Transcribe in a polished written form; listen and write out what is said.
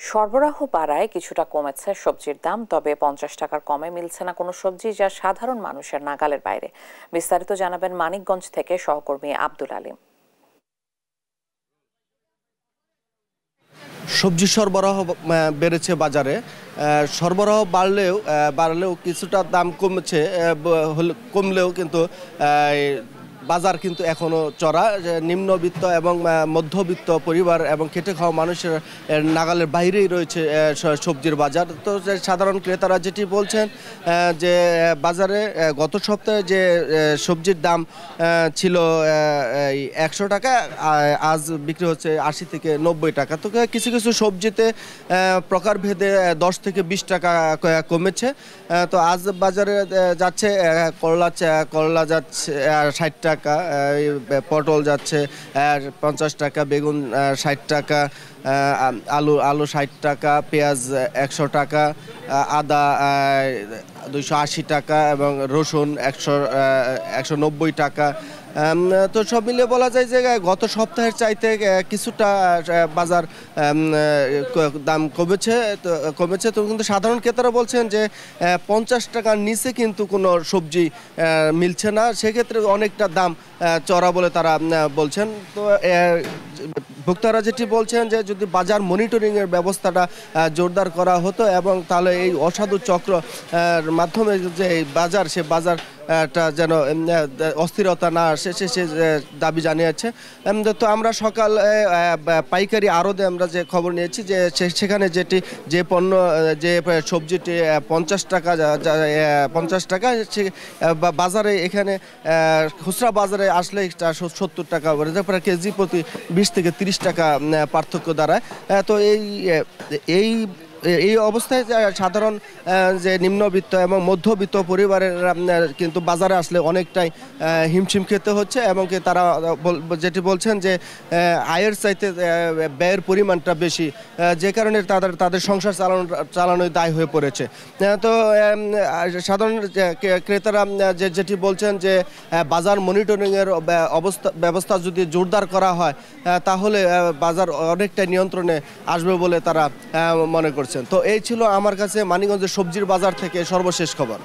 সরবরাহ বাড়ায় কিছুটা কমেছে সবজির দাম, তবে 50 টাকার কমে মিলছে না কোনো সবজি, যা সাধারণ মানুষের নাগালের বাইরে। বিস্তারিত জানাবেন মানিকগঞ্জ থেকে সহকর্মী আব্দুল আলিম। সবজি সরবরাহ বেড়েছে বাজারে। সরবরাহ বাড়লেও কিছুটা দাম কমলেও কিন্তু বাজার কিন্তু এখনও চড়া। নিম্নবিত্ত এবং মধ্যবিত্ত পরিবার এবং খেটে খাওয়া মানুষের নাগালের বাইরেই রয়েছে সবজির বাজার। তো সাধারণ ক্রেতারা যেটি বলছেন যে বাজারে গত সপ্তাহে যে সবজির দাম ছিল 100 টাকা, আজ বিক্রি হচ্ছে 80 থেকে 90 টাকা। তো কিছু কিছু সবজিতে প্রকারভেদে 10 থেকে 20 টাকা কমেছে। তো আজ বাজারে যাচ্ছে করলা যাচ্ছে 60 টাকা, পটল যাচ্ছে 50 টাকা, বেগুন 60 টাকা, আলু 60 টাকা, পেঁয়াজ 100 টাকা, আদা 280 টাকা এবং রসুন 190 টাকা। তো সব মিলিয়ে বলা যায় যে গত সপ্তাহের চাইতে কিছুটা বাজার দাম কমেছে। তো কিন্তু সাধারণ ক্রেতারা বলছেন যে 50 টাকার নিচে কিন্তু কোনো সবজি মিলছে না, সেক্ষেত্রে অনেকটা দাম চড়া বলে তারা বলছেন। তো ভোক্তারা যেটি বলছেন যে যদি বাজার মনিটরিংয়ের ব্যবস্থাটা জোরদার করা হতো এবং তাহলে এই অসাধু চক্র মাধ্যমে যে সে বাজারটা যেন অস্থিরতা না আসে সে দাবি জানিয়েছে। তো আমরা সকাল পাইকারি আড়তে আমরা যে খবর নিয়েছি যে সেখানে যে পণ্য যে সবজিটি 50 টাকা সে বাজারে এখানে খুচরা বাজারে আসলে 70 টাকা তারপরে কেজি প্রতি 20 থেকে 30 টাকা পার্থক্য দাঁড়ায়। তো এই অবস্থায় সাধারণ যে নিম্নবিত্ত এবং মধ্যবিত্ত পরিবারের কিন্তু বাজারে আসলে অনেকটাই হিমশিম খেতে হচ্ছে এবং তারা যেটি বলছেন যে আয়ের চাইতে ব্যয়ের পরিমাণটা বেশি, যে কারণে তাদের সংসার চালানোই দায় হয়ে পড়েছে। তো সাধারণ ক্রেতারা যেটি বলছেন যে বাজার মনিটরিংয়ের ব্যবস্থা যদি জোরদার করা হয় তাহলে বাজার অনেকটা নিয়ন্ত্রণে আসবে বলে তারা মনে করছে। তো এই ছিল আমার কাছে মানিকগঞ্জের সবজির বাজার থেকে সর্বশেষ খবর।